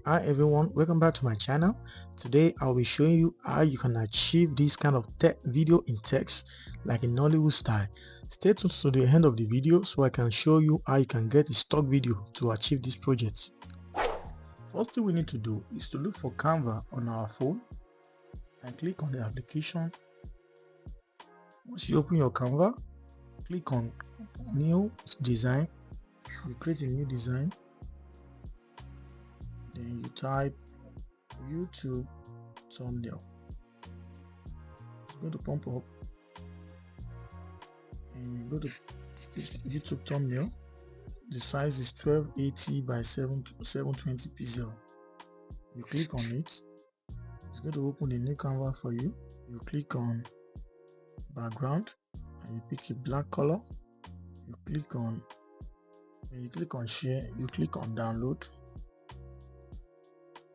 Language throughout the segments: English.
Hi everyone, welcome back to my channel. Today I'll be showing you how you can achieve this kind of video in text like in Nollywood style. Stay tuned to the end of the video so I can show you how you can get a stock video to achieve this project. First thing we need to do is to look for Canva on our phone and click on the application. Once you open your Canva, click on new design. You create a new design, then you type YouTube thumbnail. It's going to pump up and you go to YouTube thumbnail. The size is 1280 by 720 pixel. You click on it. It's going to open a new canvas for you. You click on background and you pick a black color. You click on share. You click on download.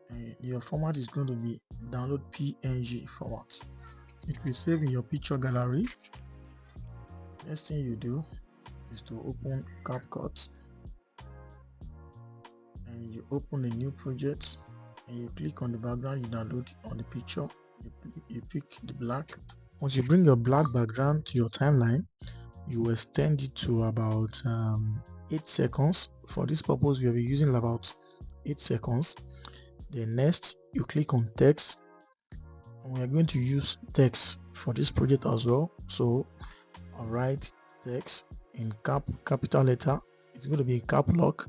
And your format is going to be download PNG format. It will save in your picture gallery. Next thing you do is to open CapCut and you open a new project and you click on the background you download on the picture. You pick the black. Once you bring your black background to your timeline, you extend it to about 8 seconds. For this purpose, we will be using about 8 seconds. Then next, you click on text, and we are going to use text for this project as well. So I'll write text in capital letter. It's going to be cap lock.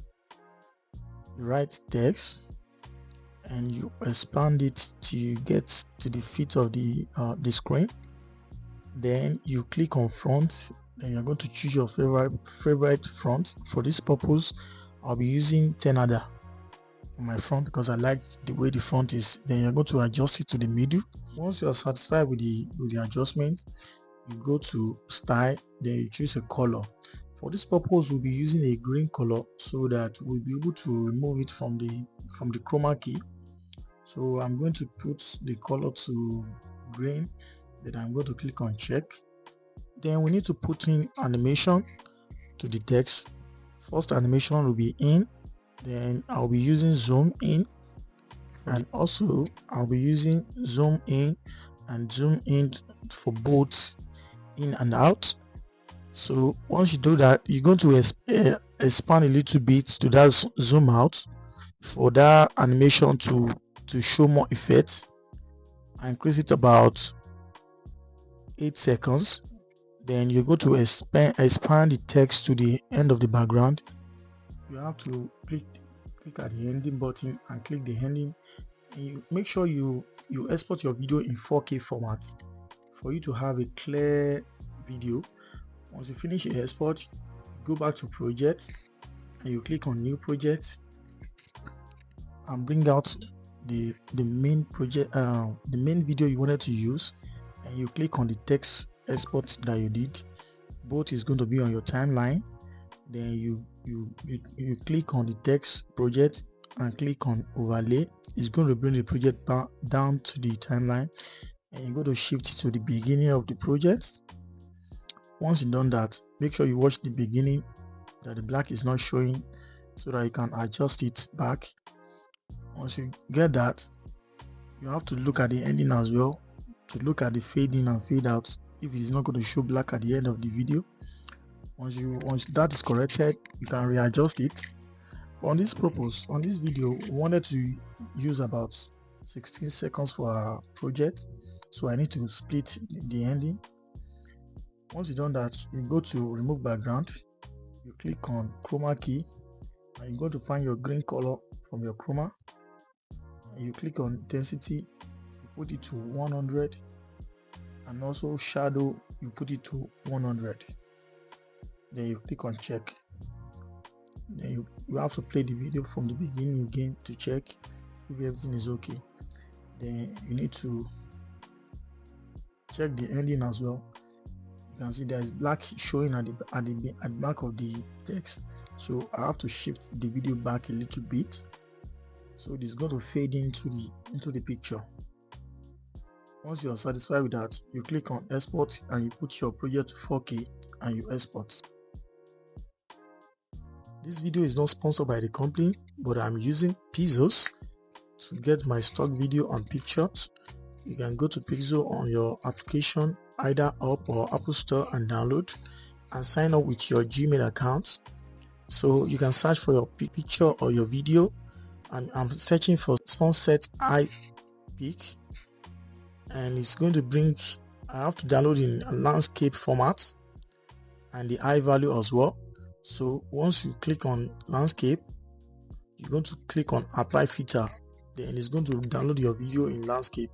You write text and you expand it till you get to the fit of the screen. Then you click on front. Then you're going to choose your favorite font. For this purpose, I'll be using Tenada on my front because I like the way the front is. Then you're going to adjust it to the middle. Once you're satisfied with the adjustment, you go to style, then you choose a color. For this purpose, we'll be using a green color so that we'll be able to remove it from the chroma key. So I'm going to put the color to green. Then I'm going to click on check. Then we need to put in animation to the text. First animation will be in. Then I'll be using zoom in, and also I'll be using zoom in and zoom in for both in and out. So once you do that, you're going to expand a little bit to that zoom out for that animation to show more effect. I increase it about 8 seconds. Then you go to expand the text to the end of the background. You have to click at the ending button and click the ending, and you make sure you export your video in 4K format for you to have a clear video. Once you finish your export, go back to project and you click on new project and bring out the main project, the main video you wanted to use, and you click on the text export that you did. Both is going to be on your timeline. Then you click on the text project and click on overlay. It's going to bring the project down to the timeline, and you go to shift to the beginning of the project. Once you've done that, make sure you watch the beginning that the black is not showing so that you can adjust it back. Once you get that, you have to look at the ending as well to look at the fade in and fade out if it is not going to show black at the end of the video. Once that is corrected, you can readjust it. On this purpose, on this video, we wanted to use about 16 seconds for our project, so I need to split the ending. Once you've done that, you go to remove background, you click on chroma key, and you go to find your green color from your chroma, and you click on intensity, you put it to 100, and also shadow, you put it to 100. Then you click on check. Then you have to play the video from the beginning again to check if everything is okay. Then you need to check the ending as well. You can see there is black showing at the back of the text, so I have to shift the video back a little bit so it is going to fade into the picture. Once you are satisfied with that, you click on export and you put your project to 4K and you export. This video is not sponsored by the company, but I'm using pesos to get my stock video and pictures, you can go to Pixel on your application, either App or Apple Store, and download and sign up with your Gmail account. So you can search for your picture or your video, and I'm searching for sunset eye pic, and it's going to bring, I have to download in a landscape format and the eye value as well. So once you click on landscape, you're going to click on apply filter, then it's going to download your video in landscape.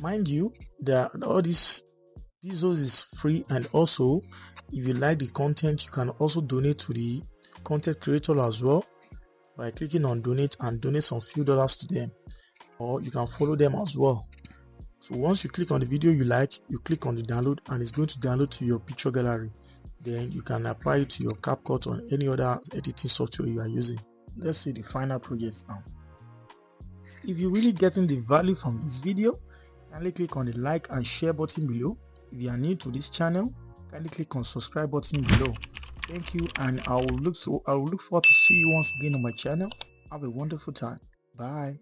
Mind you that all these videos is free, and also if you like the content, you can also donate to the content creator as well by clicking on donate and donate some few dollars to them, or you can follow them as well. So once you click on the video you like, you click on the download, and it's going to download to your picture gallery. Then you can apply it to your CapCut or any other editing software you are using. Let's see the final project now. If you're really getting the value from this video, kindly click on the like and share button below. If you are new to this channel, kindly click on subscribe button below. Thank you, and I will look forward to see you once again on my channel. Have a wonderful time. Bye.